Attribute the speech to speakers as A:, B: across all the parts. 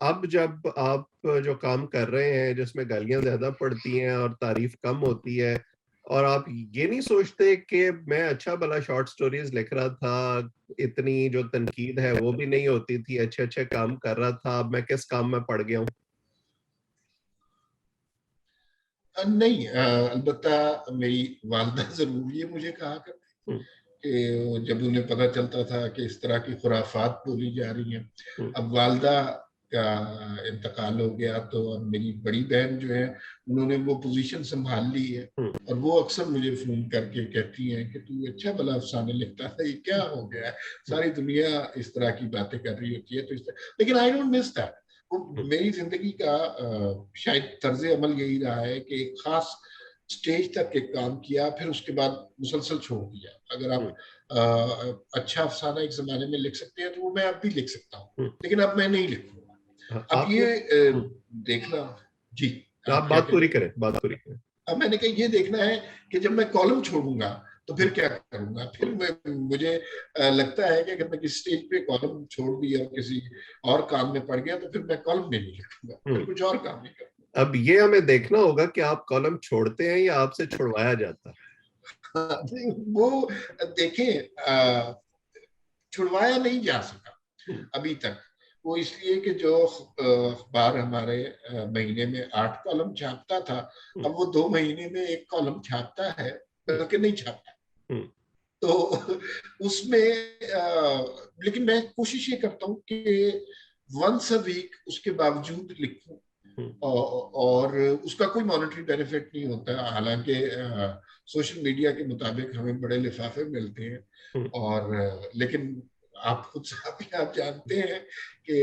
A: अब जब आप जो काम कर रहे हैं जिसमें गालियां ज्यादा पड़ती हैं और तारीफ कम होती है, और आप ये नहीं सोचते कि मैं अच्छा भला शॉर्ट स्टोरीज लिख रहा था, इतनी जो तनकीद है वो भी नहीं होती थी, अच्छे अच्छे काम कर रहा था, अब मैं किस काम में पड़ गया हूँ?
B: नहीं, अलबत्ता मेरी वालदा जरूर ये मुझे कहा करती
A: हम्म,
B: कि जब उन्हें पता चलता था कि इस तरह की खुराफात बोली जा रही हैं।
A: हम्म,
B: अब वालदा का इंतकाल हो गया तो अब मेरी बड़ी बहन जो है उन्होंने वो पोजीशन संभाल ली है,
A: हम्म,
B: और वो अक्सर मुझे फोन करके कहती हैं कि तू अच्छा भला अफसाने लिखता था, ये क्या हो गया है, सारी दुनिया इस तरह की बातें कर रही होती है। तो इस तरह, लेकिन आई डोंट मिस दैट। वो
A: हम्म,
B: मेरी जिंदगी का शायद तर्ज अमल यही रहा है कि एक खास स्टेज तक एक काम किया, फिर उसके बाद मुसलसल छोड़ दिया। अगर
A: हम्म,
B: आप अच्छा अफसाना एक जमाने में लिख सकते हैं तो वो मैं अब भी लिख सकता हूँ,
A: हम्म।
B: लेकिन अब मैं नहीं लिखूंगा।
A: हाँ,
B: अब
A: आपने
B: ये
A: हम्म,
B: देखना। जी,
A: आप
B: आप क्या
A: बात
B: कह
A: पूरी
B: रहे
A: करें,
B: हैं?
A: बात पूरी करें।
B: अब मैंने कहा ये देखना है कि जब मैं कॉलम छोड़ूंगा तो फिर
A: हम्म,
B: क्या करूंगा। फिर
A: हम्म,
B: मुझे लगता है कि अगर मैं किसी स्टेज पे कॉलम छोड़ दी और किसी और काम में पड़ गया तो फिर मैं कॉलम में नहीं लिखूंगा, फिर
A: हम्म।
B: कुछ और काम नहीं करूंगा।
A: अब ये हमें देखना होगा कि आप कॉलम छोड़ते हैं या आपसे छुड़वाया जाता है।
B: नहीं, वो देखें, छुड़वाया नहीं जा सका
A: हम्म,
B: अभी तक। वो इसलिए कि जो अखबार हमारे महीने में 8 कॉलम छापता था,
A: हम्म,
B: अब वो 2 महीने में एक कॉलम छापता है,
A: हम्म,
B: बल्कि नहीं छापता।
A: हम्म,
B: तो उसमें लेकिन मैं कोशिश ये करता हूँ कि वंस अ वीक उसके बावजूद लिखूं।
A: हम्म,
B: और उसका कोई मॉनेटरी बेनिफिट नहीं होता, हालांकि सोशल मीडिया के मुताबिक हमें बड़े लिफाफे मिलते हैं।
A: हम्म,
B: और लेकिन आप खुद साहब भी आप जानते हैं कि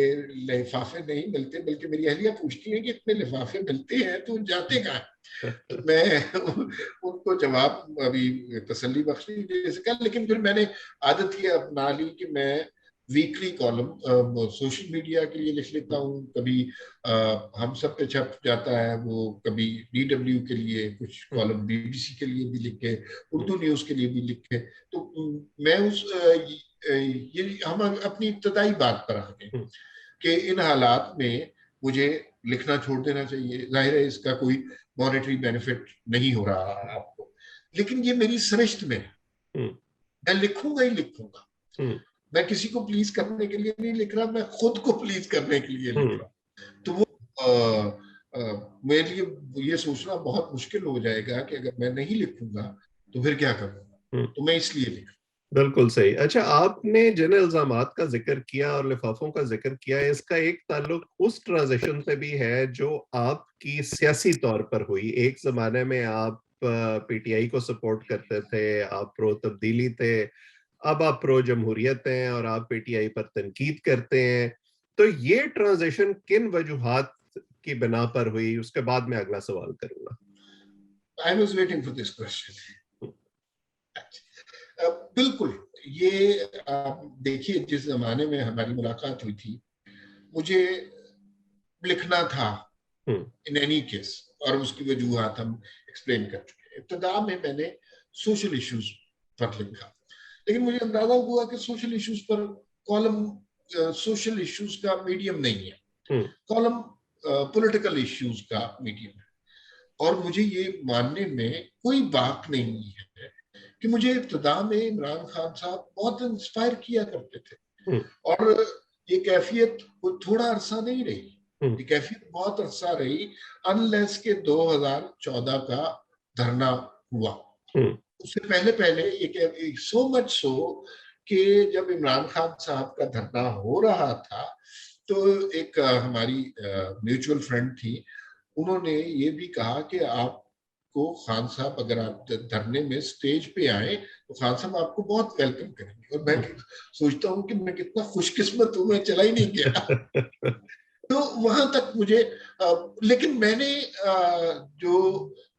B: लिफाफे नहीं मिलते, बल्कि मेरी अहलिया पूछती है कि इतने लिफाफे मिलते हैं तो जाते कहाँ हैं? तो मैं उनको जवाब अभी तसल्ली बख्श नहीं दे सका, लेकिन फिर मैंने आदत ये अपना ली कि मैं वीकली कॉलम सोशल मीडिया के लिए लिख लेता हूँ। कभी हम सब पे छप जाता है वो, कभी डीडब्ल्यू के लिए कुछ
A: हम्म,
B: कॉलम, बीबीसी के लिए भी लिखे,
A: हम्म,
B: उर्दू न्यूज के लिए भी लिखे। तो मैं उस ये हम अपनी इब्तदाई बात पर आ गए
A: हम्म,
B: कि इन हालात में मुझे लिखना छोड़ देना चाहिए। जाहिर है इसका कोई मॉनेटरी बेनिफिट नहीं हो रहा है आपको, लेकिन ये मेरी सरिश्त में है।
A: हम्म,
B: मैं लिखूंगा ही लिखूंगा।
A: हम्म,
B: मैं किसी को प्लीज करने के लिए नहीं लिख रहा, मैं खुद को प्लीज करने के लिए लिख
A: हम्म,
B: रहा। तो वो मेरे लिए ये सोचना बहुत मुश्किल हो जाएगा कि अगर मैं नहीं लिखूंगा तो फिर क्या करूंगा।
A: हम्म।
B: तो मैं इसलिए लिख
A: बिल्कुल सही। अच्छा, आपने जिन इल्जामात का जिक्र किया और लिफाफों का जिक्र किया, इसका एक ताल्लुक उस ट्रांजिशन से भी है जो आपकी सियासी तौर पर हुई। एक जमाने में आप पीटीआई को सपोर्ट करते थे, आप प्रो तब्दीली थे, अब आप प्रो जमहूरियत हैं और आप पीटीआई पर तनकीद करते हैं। तो ये ट्रांजिशन किन वजूहात की बिना पर हुई, उसके बाद मैं अगला सवाल करूंगा।
B: I was waiting for this question. बिल्कुल। ये आप देखिए, जिस जमाने में हमारी मुलाकात हुई थी, मुझे लिखना था
A: हम्म,
B: इन एनी केस, और उसकी वजूहत हम एक्सप्लेन कर चुके हैं। इब्तदा में मैंने सोशल इश्यूज पर लिखा, लेकिन मुझे अंदाजा हुआ कि सोशल इश्यूज पर कॉलम सोशल इश्यूज का मीडियम नहीं है,
A: हम्म,
B: कॉलम पॉलिटिकल इश्यूज का मीडियम है। और मुझे ये मानने में कोई बात नहीं है कि मुझे इब्तदा में इमरान खान साहब बहुत इंस्पायर किया करते थे,
A: हम्म,
B: और ये कैफियत कोई थोड़ा अरसा नहीं रही,
A: हम्म,
B: ये कैफियत बहुत अरसा रही, अनलेस के 2014 का धरना हुआ।
A: हम्म,
B: उससे पहले पहले एक सो मच सो कि जब इमरान खान साहब का धरना हो रहा था तो एक हमारी म्यूचुअल फ्रेंड थी, उन्होंने ये भी कहा कि आपको खान साहब, अगर आप धरने में स्टेज पे आए तो खान साहब आपको बहुत वेलकम करेंगे। और मैं सोचता हूँ कि मैं कितना खुशकिस्मत हूँ, मैं चला ही नहीं गया।
A: हम्म,
B: तो वहां तक मुझे लेकिन मैंने जो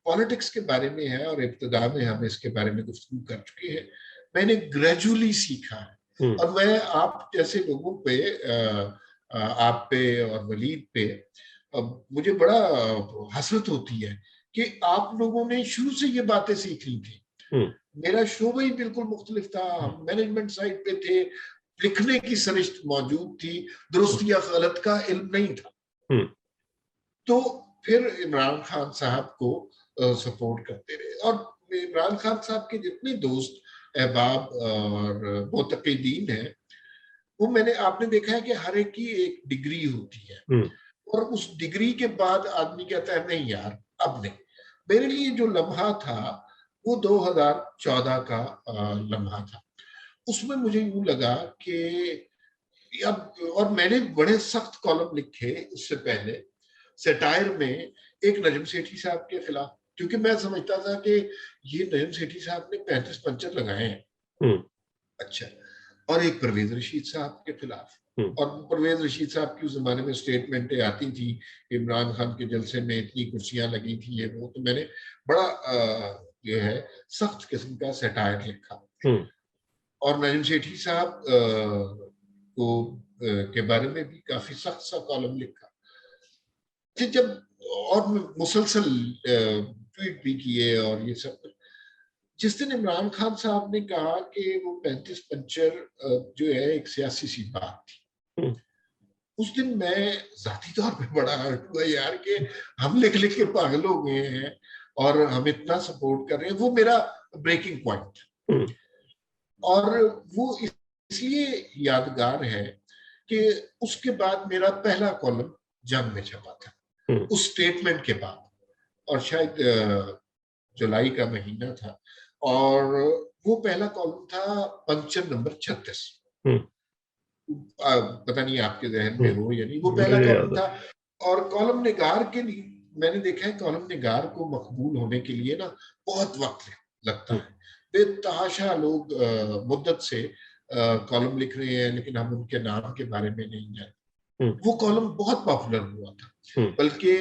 B: पॉलिटिक्स के बारे में है, और इब्तदा में हम इसके बारे में गुफ्तगू कर चुके हैं, मैंने ग्रेजुअली सीखा है।
A: हम्म,
B: और मैं आप जैसे लोगों पे आप पे और वलीद पे मुझे बड़ा हसरत होती है कि आप लोगों ने शुरू से ये बातें सीख ली थी।
A: हम्म,
B: मेरा शोबा ही बिल्कुल मुख्तलिफ था, हम मैनेजमेंट साइड पे थे, लिखने की सरिश्त मौजूद थी, दुरुस्त या गलत का इल्म नहीं था। तो फिर इमरान खान साहब को सपोर्ट करते रहे। और इमरान खान साहब के जितने दोस्त अहबाब और मुतक़ीदीन हैं, वो आपने देखा है कि हर एक की एक डिग्री होती है, और उस डिग्री के बाद आदमी कहता है नहीं यार अब नहीं। मेरे लिए जो लम्हा था वो 2014 का लम्हा था। उसमें मुझे यूं लगा कि अब, और मैंने बड़े सख्त कॉलम लिखे इससे पहले सटायर में एक नजम सेठी साहब के खिलाफ, क्योंकि मैं समझता था कि ये नजम सेठी साहब ने 35 पंचर लगाए हैं। अच्छा। और एक परवेज रशीद साहब के खिलाफ, और परवेज रशीद साहब की उस जमाने में स्टेटमेंटें आती थी, इमरान खान के जलसे में इतनी कुर्सियां लगी थी, ये वो। तो मैंने बड़ा जो है सख्त किस्म का सटायर लिखा। और नजम सेठी साहब को के बारे में भी काफी सख्त सा कॉलम लिखा। जब और मुसलसल ट्वीट भी किए और ये सब। जिस दिन इमरान खान साहब ने कहा कि वो 35 पंचर जो है एक सियासी सी बात थी, उस दिन मैं जाती तौर पे बड़ा हर्ट हुआ यार कि हम लिख लिख के पागल हो गए हैं और हम इतना सपोर्ट कर रहे हैं। वो मेरा ब्रेकिंग पॉइंट। और वो इसलिए यादगार है कि उसके बाद मेरा पहला कॉलम जंग में छपा था, उस स्टेटमेंट के बाद। और शायद जुलाई का महीना था, और वो पहला कॉलम था पंक्चर नंबर 36। पता नहीं आपके जहन में हो या नहीं, वो पहला कॉलम था। और कॉलम निगार के लिए मैंने देखा है, कॉलम निगार को मकबूल होने के लिए ना बहुत वक्त लगता है। बेतहाशा लोग मुद्दत से कॉलम लिख रहे हैं, लेकिन हम उनके नाम के बारे में नहीं जानते। वो कॉलम बहुत पॉपुलर हुआ था, बल्कि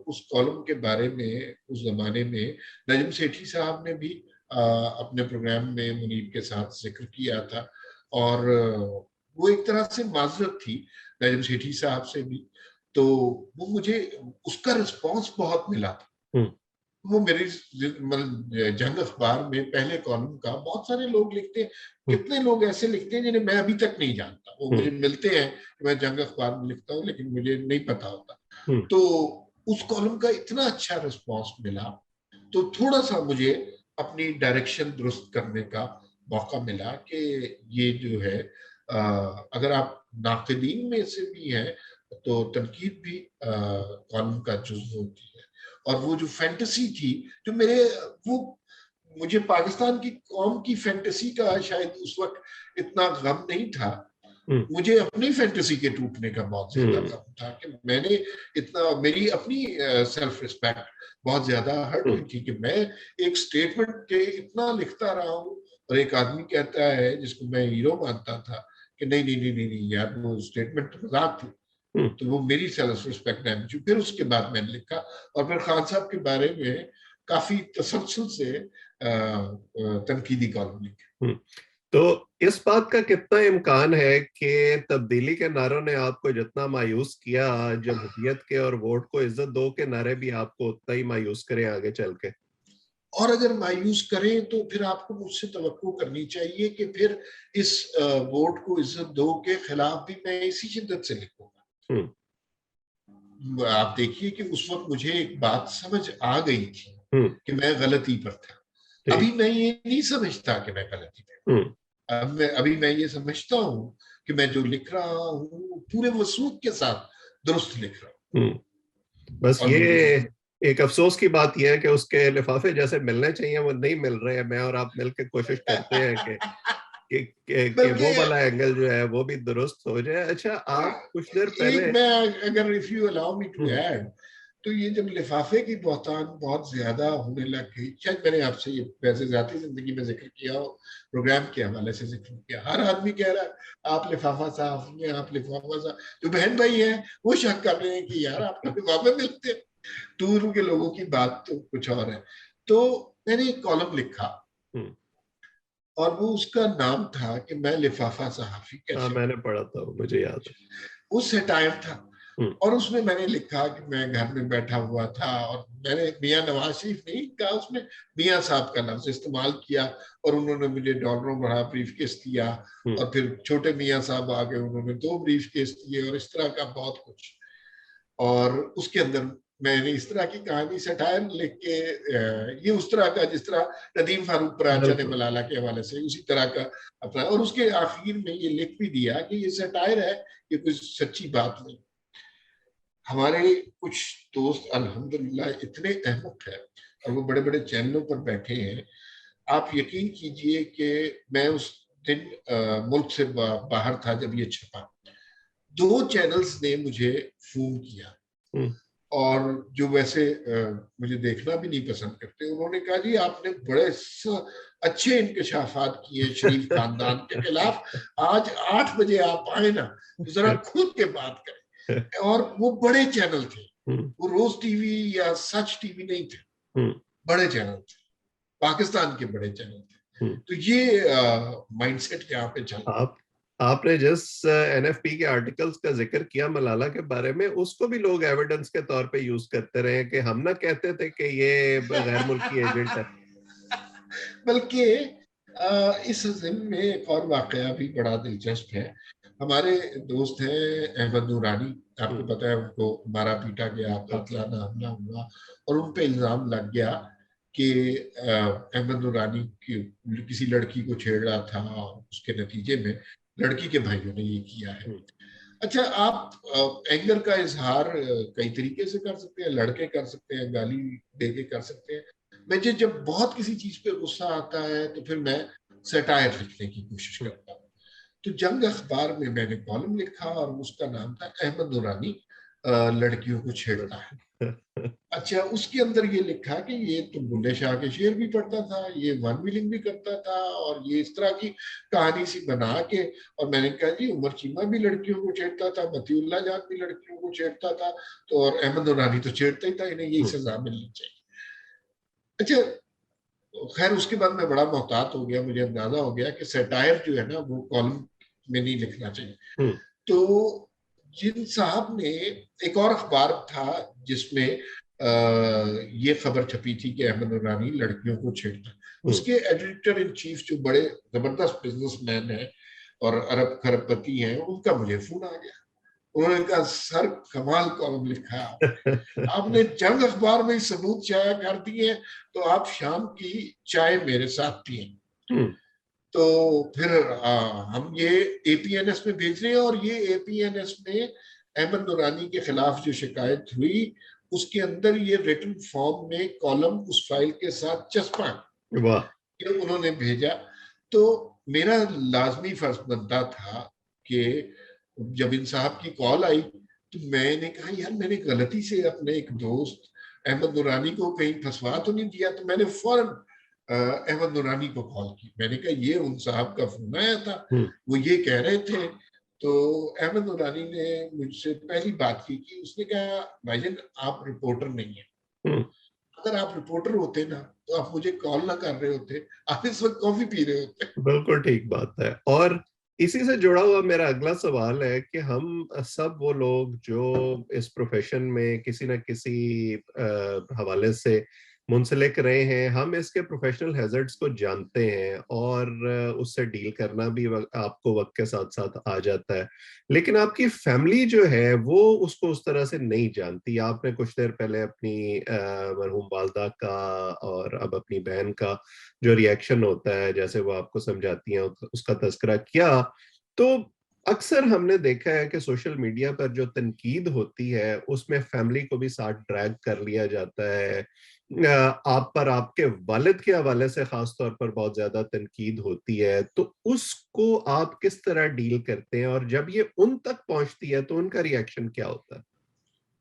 B: उस कॉलम के बारे में उस जमाने में नजम सेठी साहब ने भी अपने प्रोग्राम में मुनीब के साथ जिक्र किया था। और वो एक तरह से माजरत थी नजम सेठी साहब से भी। तो वो मुझे उसका रिस्पांस बहुत मिला था। वो मेरी जंग अखबार में पहले कॉलम का बहुत सारे लोग लिखते हैं। कितने लोग ऐसे लिखते हैं जिन्हें मैं अभी तक नहीं जानता। वो मुझे मिलते हैं कि मैं जंग अखबार में लिखता हूँ, लेकिन मुझे नहीं पता होता। तो उस कॉलम का इतना अच्छा रिस्पांस मिला, तो थोड़ा सा मुझे अपनी डायरेक्शन दुरुस्त करने का मौका मिला कि ये जो है अगर आप नाक़दीन में से भी हैं तो तनकीद भी कॉलम का जुज़ होती है। और वो जो फैंटेसी थी, जो वो मुझे पाकिस्तान की कौम की फैंटेसी का शायद उस वक्त इतना गम नहीं था। मुझे अपनी फैंटेसी के टूटने का बहुत ज्यादा गम था कि मैंने इतना, मेरी अपनी सेल्फ रिस्पेक्ट बहुत ज्यादा हर्ट हुई थी कि मैं एक स्टेटमेंट के इतना लिखता रहा हूँ, और एक आदमी कहता है जिसको मैं हीरो मानता था कि नहीं नहीं नहीं नहीं, नहीं यार वो स्टेटमेंट मजाक थी। तो वो मेरी सेल्फ रिस्पेक्ट डैमेज हुई। फिर उसके बाद मैंने लिखा, और फिर खान साहब के बारे में काफी तसल्सल से तनकीदी कॉलम लिखे।
A: तो इस बात का कितना इम्कान है कि तब्दीली के नारों ने आपको जितना मायूस किया, जमहूरियत के और वोट को इज्जत दो के नारे भी आपको उतना ही मायूस करें आगे चल के?
B: और अगर मायूस करें तो फिर आपको मुझसे तवक्को करनी चाहिए कि फिर इस वोट को इज्जत दो के खिलाफ भी मैं इसी शिद्दत से लिखूंगा। आप देखिए कि उस वक्त मुझे एक बात समझ आ गई थी कि मैं गलती पर था। अभी मैं ये नहीं समझता कि मैं गलती पर। अभी मैं ये समझता हूँ कि मैं जो लिख रहा हूँ पूरे वसूख के साथ दुरुस्त लिख रहा हूँ।
A: बस ये एक अफसोस की बात यह है कि उसके लिफाफे जैसे मिलने चाहिए वो नहीं मिल रहे हैं। मैं और आप मिलकर कोशिश करते हैं कि वो वाला एंगल जो है वो भी दुरुस्त हो जाए। अच्छा, आप कुछ देर पहले,
B: मैं अगर if you allow me to add, तो ये जब लिफाफे की बहुतान बहुत ज्यादा होने लग गई, शायद मैंने आपसे ये वैसे जाती जिंदगी में जिक्र किया हो, प्रोग्राम के हवाले से जिक्र किया, हर आदमी कह रहा है आप लिफाफा साहब हैं, आप लिफाफा साहब। जो बहन भाई हैं वो शक कर रहे हैं कि यार आपको लिफाफे मिलते। टूर के लोगों की बात तो कुछ और है। तो मैंने एक कॉलम लिखा, और वो उसका नाम था कि मैं लिफाफा सहाफी कैसे।
A: मैंने पढ़ा था, मुझे याद है।
B: वो सटायर था, और उसमें मैंने लिखा कि मैं घर में बैठा हुआ था, और मैंने मियां नवाज शरीफ नहीं कहा, उसमें मियां साहब का लफ्ज इस्तेमाल किया, और उन्होंने मुझे डॉलरों भरा ब्रीफ केस दिया, और फिर छोटे मियां साहब आ गए, उन्होंने 2 ब्रीफ केस दिए, और इस तरह का बहुत कुछ। और उसके अंदर मैंने इस तरह की कहानी सटायर लिख के, ये उस तरह का जिस तरह नदीम फारूक परांचा ने मलाला के हवाले से उसी तरह का अपना, और उसके आखिर में ये लिख भी दिया कि ये सटायर है, ये कुछ सच्ची बात नहीं। हमारे कुछ दोस्त अल्हम्दुलिल्लाह इतने अहमक है और वो बड़े बड़े चैनलों पर बैठे हैं, आप यकीन कीजिए कि मैं उस दिन मुल्क से बाहर था जब ये छपा, 2 चैनल्स ने मुझे फोन किया, और जो वैसे मुझे देखना भी नहीं पसंद करते, उन्होंने कहा जी आपने बड़े अच्छे इंकशाफात किए शरीफ खानदान के खिलाफ, आज 8 बजे आप आए ना तो जरा खुद के बात करें। और वो बड़े चैनल थे, वो रोज टीवी या सच टीवी नहीं थे, बड़े चैनल थे, पाकिस्तान के बड़े चैनल थे। तो ये माइंडसेट यहाँ पे चल।
A: आपने जिस एनएफपी के आर्टिकल्स का जिक्र किया मलाला के बारे में, उसको भी लोग एविडेंस के तौर पे यूज करते रहे कि हम ना कहते थे कि ये गैर मुल्की एजेंट है।
B: बल्कि इस जिम्मे में एक और वाकया भी बड़ा दिलचस्प है। हमारे दोस्त हैं अहमद नूरानी, आपको पता है उनको मारा पीटा गया, कातलाना हमला हुआ और उन पे इल्जाम लग गया कि अहमद नूरानी की किसी लड़की को छेड़ रहा था, उसके नतीजे में लड़की के भाइयों ने ये किया है। अच्छा, आप एंगर का इजहार कई तरीके से कर सकते हैं, लड़के कर सकते हैं, गाली दे के कर सकते हैं। मुझे जब बहुत किसी चीज पे गुस्सा आता है तो फिर मैं सटायर लिखने की कोशिश करता हूँ। तो जंग अखबार में मैंने कॉलम लिखा और उसका नाम था अहमद नूरानी लड़कियों को छेड़ता है। अच्छा, उसके अंदर ये लिखा कि ये तो बुल्ले शाह के शेर भी पढ़ता था, ये वन विलिंग भी करता था, और ये इस तरह की कहानी सी बना के, और मैंने कहा जी उमर चीमा भी लड़कियों को छेड़ता था, मतीउल्लाह जान भी लड़कियों को छेड़ता था, तो और अहमद नूरानी तो छेड़ता ही था, इन्हें यही सजा मिलनी चाहिए। अच्छा, खैर उसके बाद मैं बड़ा मोहतात हो गया, मुझे अंदाजा हो गया कि सटायर जो है ना वो कॉलम में नहीं लिखना चाहिए। तो जिन साहब ने, एक और अखबार था जिसमें ये खबर छपी थी कि अहमद नूरानी लड़कियों को छेड़ता, उसके एडिटर इन चीफ जो बड़े जबरदस्त बिजनेसमैन है और अरब खरबपति हैं, उनका मुझे फोन आ गया। उन्होंने कहा सर कमाल कॉलम लिखा है आपने, जंग अखबार में सबूत शाया कर दिए, तो आप शाम की चाय मेरे साथ पिए। तो फिर हम ये एपीएनएस में भेज रहे हैं, और ये एपीएनएस में अहमद नूरानी के खिलाफ जो शिकायत हुई उसके अंदर ये रिटन फॉर्म में कॉलम उस फाइल के साथ चस्पा ये उन्होंने भेजा। तो मेरा लाजमी फर्ज बनता था कि जब इन साहब की कॉल आई तो मैंने कहा यार मैंने गलती से अपने एक दोस्त अहमद नूरानी को कहीं फंसवा तो नहीं दिया। तो मैंने फौरन अहमद नूरानी को कॉल की, मैंने कहा ये उन साहब का फोन आया था, वो ये कह रहे थे। तो अहमद नूरानी ने मुझसे पहली बात की कि उसने कहा भाईजान आप रिपोर्टर नहीं है, अगर आप रिपोर्टर होते ना तो आप मुझे कॉल ना कर रहे होते, आप इस वक्त कॉफी पी रहे होते।
A: बिल्कुल ठीक बात है। और इसी से जुड़ा हुआ मेरा अगला सवाल है कि हम सब वो लोग जो इस प्रोफेशन में किसी न किसी हवाले से मुंसलिक रहे हैं, हम इसके प्रोफेशनल हैजर्ड्स को जानते हैं और उससे डील करना भी आपको वक्त के साथ साथ आ जाता है। लेकिन आपकी फैमिली जो है वो उसको उस तरह से नहीं जानती। आपने कुछ देर पहले अपनी मरहूम वालदा का और अब अपनी बहन का जो रिएक्शन होता है, जैसे वो आपको समझाती हैं, उसका तज़किरा किया। तो अक्सर हमने देखा है कि सोशल मीडिया पर जो तनकीद होती है उसमें फैमिली को भी साथ ड्रैग कर लिया जाता है। आप पर आपके वालिद के हवाले से खास तौर पर बहुत ज्यादा तनकीद होती है, तो उसको आप किस तरह डील करते हैं और जब ये उन तक पहुंचती है तो उनका रिएक्शन क्या होता है?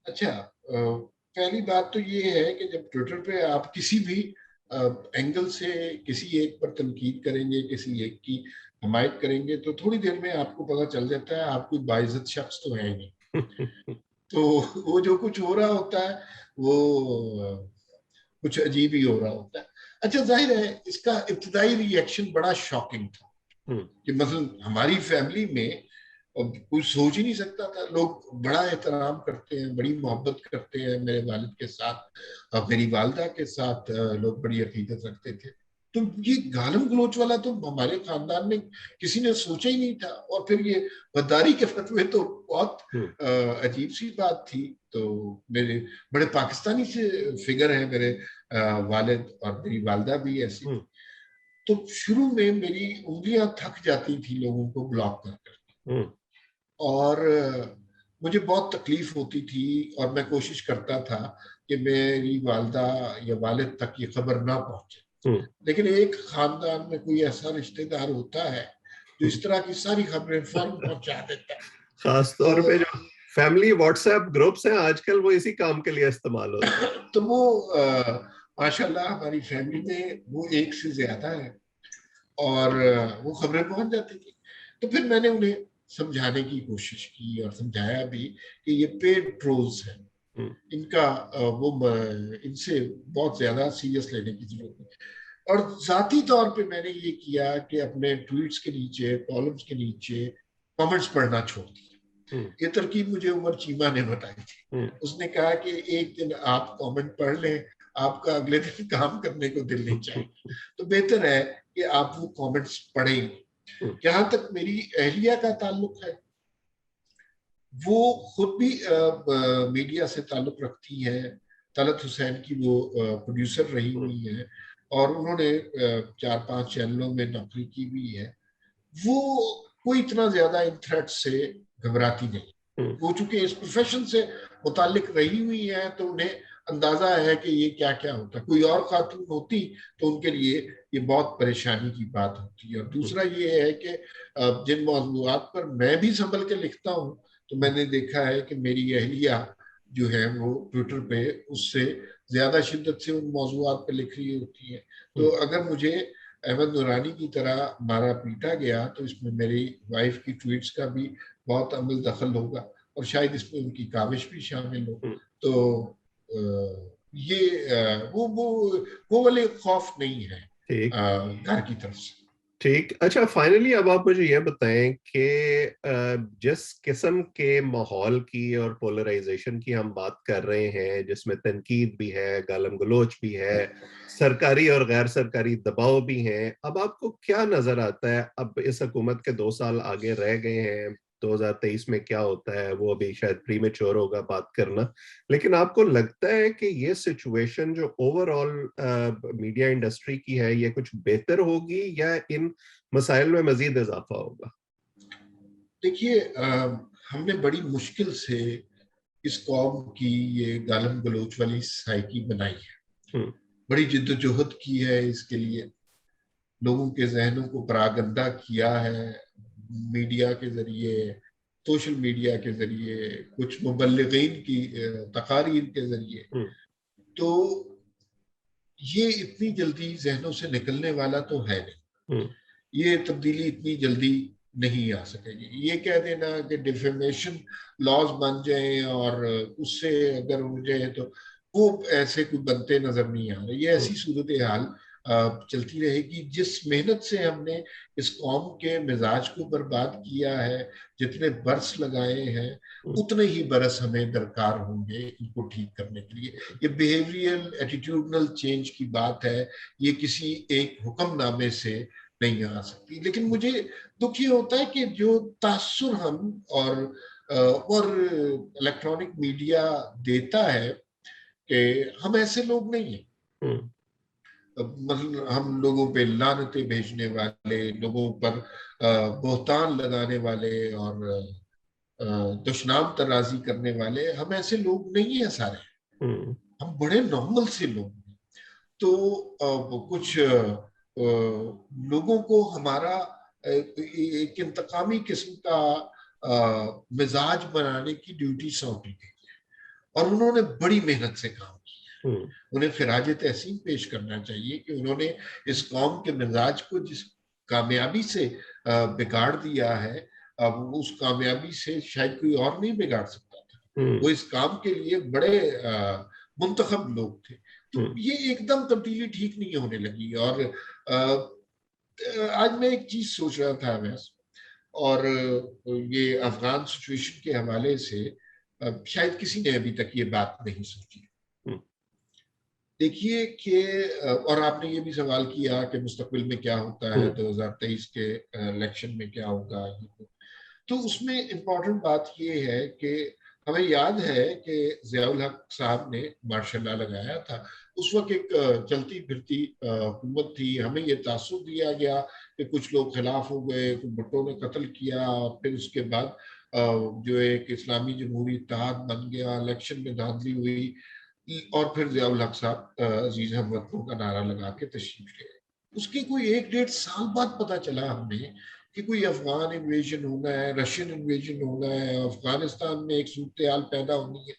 B: अच्छा, पहली बात तो ये है कि जब ट्विटर पे आप किसी भी एंगल से किसी एक पर तनकीद करेंगे, किसी एक की हमायत करेंगे, तो थोड़ी देर में आपको पता चल जाता है आप कोई बाइज्जत शख्स तो है ही नहीं। तो वो जो कुछ हो रहा होता है वो कुछ अजीब ही हो रहा होता है। अच्छा, जाहिर है इसका इब्तदाई रिएक्शन बड़ा शॉकिंग था कि मतलब हमारी फैमिली में कोई सोच ही नहीं सकता था। लोग बड़ा एहतराम करते हैं, बड़ी मोहब्बत करते हैं मेरे वालिद के साथ, मेरी वालदा के साथ लोग बड़ी अकीदत रखते थे। तो ये गालम गलोच वाला तो हमारे खानदान में किसी ने सोचा ही नहीं था। और फिर ये गद्दारी के फतवे तो बहुत अजीब सी बात थी। तो मेरे बड़े पाकिस्तानी से फिगर हैं मेरे वालिद, और मेरी वालदा भी ऐसी थी। तो शुरू में मेरी उंगलियां थक जाती थी लोगों को ब्लॉक कर कर, और मुझे बहुत तकलीफ होती थी, और मैं कोशिश करता था कि मेरी वालदा या वालिद तक ये खबर ना पहुंचे। लेकिन एक खानदान में कोई ऐसा रिश्तेदार होता है जो इस तरह की सारी खबरें फौरन पहुंचा देता है।
A: खास तौर पे जो फैमिली व्हाट्सएप ग्रुप्स हैं आजकल, वो इसी काम के लिए इस्तेमाल होते हैं।
B: तो वो माशाल्लाह हमारी फैमिली में वो एक से ज्यादा है, और वो खबरें पहुंच जाती थी। तो फिर मैंने उन्हें समझाने की कोशिश की और समझाया भी कि ये पेड ट्रोल्स हैं, इनका इनसे बहुत ज्यादा सीरियस लेने की जरूरत नहीं। और जाती तौर पे मैंने ये किया कि अपने ट्वीट्स के नीचे, कॉलम्स के नीचे कमेंट्स पढ़ना छोड़ दिया। ये तरकीब मुझे उमर चीमा ने बताई थी। उसने कहा कि एक दिन आप कमेंट पढ़ लें, आपका अगले दिन काम करने को दिल नहीं चाहिए, तो बेहतर है कि आप वो कमेंट्स पढ़ें। जहां तक मेरी अहलिया का ताल्लुक है, वो खुद भी मीडिया से ताल्लुक रखती है। तलत हुसैन की वो प्रोड्यूसर रही हुई है, और उन्होंने 4-5 चैनलों में नौकरी की भी है। वो कोई इतना ज्यादा इन थ्रेट से घबराती नहीं। वो चूंकि इस प्रोफेशन से मुतालिक रही हुई है, तो उन्हें अंदाजा है कि ये क्या क्या होता है। कोई और खातून होती तो उनके लिए ये बहुत परेशानी की बात होती है। और दूसरा ये है कि जिन मौजूआत पर मैं भी संभल के लिखता हूँ, तो मैंने देखा है कि मेरी अहलिया जो है वो ट्विटर पे उससे ज्यादा शिद्दत से उन मौजूआत पे लिख रही होती है। तो अगर मुझे अहमद नूरानी की तरह मारा पीटा गया, तो इसमें मेरी वाइफ की ट्वीट्स का भी बहुत अमल दखल होगा, और शायद इसमें उनकी काविश भी शामिल हो। तो ये वो वाले खौफ नहीं है घर की तरफ से।
A: ठीक। अच्छा, फाइनली अब आप मुझे ये बताएं कि जिस किस्म के माहौल की और पोलराइजेशन की हम बात कर रहे हैं, जिसमें तनकीद भी है, गालम गलोच भी है, सरकारी और गैर सरकारी दबाव भी हैं, अब आपको क्या नजर आता है? अब इस हुकूमत के 2 साल आगे रह गए हैं, 2023 में क्या होता है वो अभी शायद प्रीमेच्योर होगा बात करना, लेकिन आपको लगता है कि ये सिचुएशन जो ओवरऑल मीडिया इंडस्ट्री की है, ये कुछ बेहतर होगी या इन मसाइल में मजीद इजाफा होगा?
B: देखिए, हमने बड़ी मुश्किल से इस कौम की ये गालम गलोच वाली साइकी बनाई है। बड़ी जिद्दोजहद की है इसके लिए, लोगों के जहनों को परागंदा किया है मीडिया के जरिए, सोशल मीडिया के जरिए, कुछ मुबल्लिगीन की तकारीर के जरिए। तो ये इतनी जल्दी जहनों से निकलने वाला तो है नहीं। ये तब्दीली इतनी जल्दी नहीं आ सकेगी। ये कह देना कि डिफेमेशन लॉज बन जाए और उससे अगर हो जाए, तो वो ऐसे कोई बनते नजर नहीं आ रहे। ये ऐसी सूरत हाल चलती रहेगी। जिस मेहनत से हमने इस कौम के मिजाज को बर्बाद किया है, जितने बरस लगाए हैं, उतने ही बरस हमें दरकार होंगे इनको ठीक करने के लिए। ये बिहेवियरल एटीट्यूडनल चेंज की बात है, ये किसी एक हुक्मनामे से नहीं आ सकती। लेकिन मुझे दुख ये होता है कि जो तासुर हम और इलेक्ट्रॉनिक मीडिया देता है कि हम ऐसे लोग नहीं हैं। मतलब हम लोगों पे लानतें भेजने वाले, लोगों पर बोहतान लगाने वाले और दुश्मनाम तराजी करने वाले, हम ऐसे लोग नहीं हैं सारे। हम बड़े नॉर्मल से लोग हैं। तो कुछ लोगों को हमारा एक इंतकामी किस्म का मिजाज बनाने की ड्यूटी सौंपी गई, और उन्होंने बड़ी मेहनत से काम किया। उन्हें खिराज तहसीन पेश करना चाहिए कि उन्होंने इस कौम के मिजाज को जिस कामयाबी से बिगाड़ दिया है, अब उस कामयाबी से शायद कोई और नहीं बिगाड़ सकता था। वो इस काम के लिए बड़े मुंतखब लोग थे। तो ये एकदम तब्दीली ठीक नहीं होने लगी। और आज मैं एक चीज सोच रहा था वैसे, और ये अफगान सिचुएशन के हवाले से शायद किसी ने अभी तक ये बात नहीं सोची। देखिए कि और आपने ये भी सवाल किया कि मुस्तकबिल में क्या होता है, 2023 के इलेक्शन में क्या होगा। तो उसमें इम्पोर्टेंट बात ये है कि हमें याद है कि ज़ियाउल हक साहब ने मार्शल लॉ लगाया था। उस वक्त एक चलती फिरती हुकूमत थी। हमें ये तासुब दिया गया कि कुछ लोग खिलाफ हो गए, कुछ भुट्टो ने कत्ल किया, और फिर उसके बाद जो एक इस्लामी जमहूरी इत्तेहाद बन गया, इलेक्शन में धांधली हुई, और फिर ज़ियाउल हक साहब अजीज हम वतनों का नारा लगा के तशरीफ ले गए। उसके कोई 1-1.5 साल बाद पता चला हमें कि कोई अफगान इन्वेजन होना है, रशियन इन्वेजन होना है, अफगानिस्तान में एक सूरत हाल पैदा होनी है,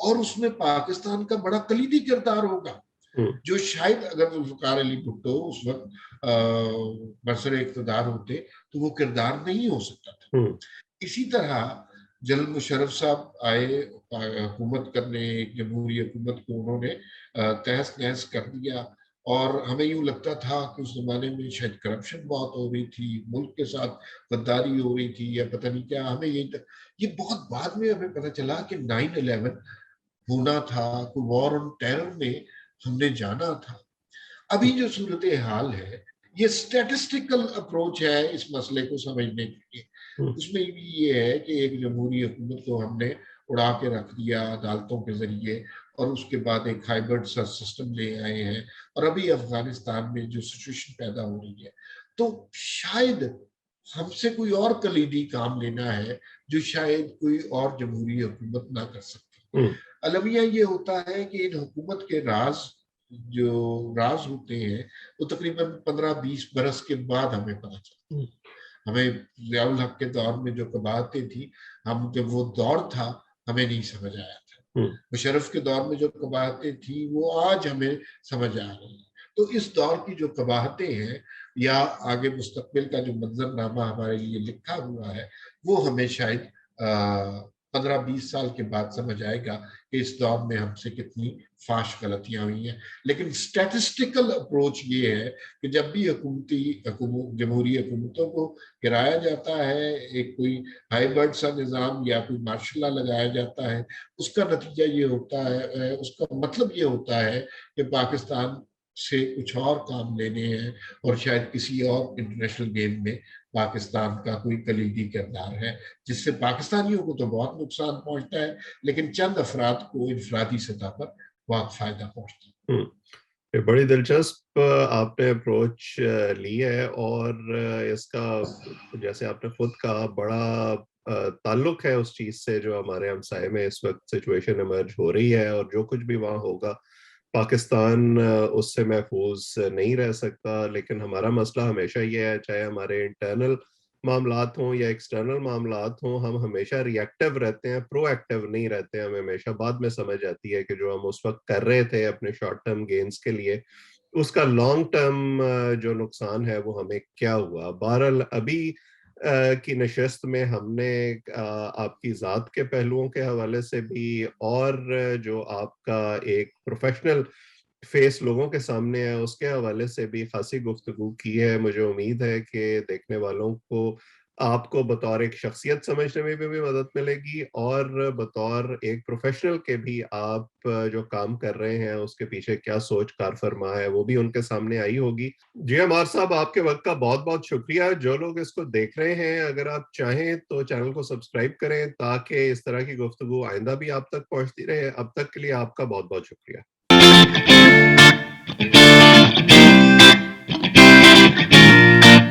B: और उसमें पाकिस्तान का बड़ा कलीदी किरदार होगा, जो शायद अगर जुल्फ़िकार अली भुट्टो उस वक्त बरसर इक़्तिदार होते तो वो किरदार नहीं हो सकता था। इसी तरह जनरल मुशर्रफ साहब आए हुकूमत करने, एक जमहूरी हुकूमत को उन्होंने तहस नहस कर दिया, और हमें यूं लगता था कि उस जमाने में शायद करप्शन बहुत हो रही थी, मुल्क के साथ गद्दारी हो रही थी, या पता नहीं क्या। हमें ये बहुत बाद में हमें पता चला कि 9/11 होना था, कोई वॉर ऑन टेरर में हमने जाना था। अभी जो सूरत हाल है, ये स्टैटिस्टिकल अप्रोच है इस मसले को समझने के लिए। उसमें भी ये है कि एक जमहूरी हुकूमत को हमने उड़ा के रख दिया अदालतों के जरिए, और उसके बाद एक हाइब्रिड सिस्टम ले आए हैं, और अभी अफगानिस्तान में जो सिचुएशन पैदा हो रही है, तो शायद हमसे कोई और कलीदी काम लेना है जो शायद कोई और जमहूरी हुकूमत ना कर सकती। अलमिया ये होता है कि इन हुकूमत के जो राज होते हैं वो तकरीबन 15-20 बरस के बाद हमें पता चलता है। हमें ज़ियाउल हक के दौर में जो कबाहतें थी, हम जब वो दौर था हमें नहीं समझ आया था। मुशर्रफ के दौर में जो कबाहतें थी वो आज हमें समझ आ रही हैं। तो इस दौर की जो कबाहतें हैं, या आगे मुस्तकबिल का जो मंजरनामा हमारे लिए लिखा हुआ है, वो हमें शायद 15-20 साल के बाद समझ आएगा कि इस दौर में हमसे कितनी फाश गलतियां हुई हैं। लेकिन स्टैटिस्टिकल अप्रोच ये है कि जब भी जमहूरी हुकूमतों को गिराया जाता है, एक कोई हाइब्रिड सा निज़ाम या कोई मार्शल लॉ लगाया जाता है, उसका नतीजा ये होता है, उसका मतलब ये होता है कि पाकिस्तान से कुछ और काम लेने हैं, और शायद किसी और इंटरनेशनल गेम में पाकिस्तान का कोई कलीदी किरदार है, जिससे पाकिस्तानियों को तो बहुत नुकसान पहुंचता है, लेकिन चंद अफराद को इनफरादी सतह पर बहुत फायदा पहुंचता है।
A: ये बड़ी दिलचस्प आपने अप्रोच ली है, और इसका जैसे आपने खुद कहा बड़ा ताल्लुक है उस चीज से जो हमारे हमसाये में इस वक्त सिचुएशन इमर्ज हो रही है, और जो कुछ भी वहाँ होगा पाकिस्तान उससे महफूज नहीं रह सकता। लेकिन हमारा मसला हमेशा ये है, चाहे हमारे इंटरनल मामलात हों या एक्सटर्नल मामलात हों, हम हमेशा रिएक्टिव रहते हैं, प्रोएक्टिव नहीं रहते हैं। हमें हमेशा बाद में समझ आती है कि जो हम उस वक्त कर रहे थे अपने शॉर्ट टर्म गेन्स के लिए, उसका लॉन्ग टर्म जो नुकसान है वो हमें क्या हुआ। बहरहाल अभी की नशस्त में हमने आपकी ज़ात के पहलुओं के हवाले से भी, और जो आपका एक प्रोफेशनल फेस लोगों के सामने है उसके हवाले से भी खासी गुफ्तगू की है। मुझे उम्मीद है कि देखने वालों को आपको बतौर एक शख्सियत समझने में भी मदद मिलेगी, और बतौर एक प्रोफेशनल के भी आप जो काम कर रहे हैं उसके पीछे क्या सोच कार फरमा है वो भी उनके सामने आई होगी। जी अमार साहब, आपके वक्त का बहुत बहुत शुक्रिया। जो लोग इसको देख रहे हैं, अगर आप चाहें तो चैनल को सब्सक्राइब करें ताकि इस तरह की गुफ्तगू आइंदा भी आप तक पहुंचती रहे। अब तक के लिए आपका बहुत बहुत शुक्रिया।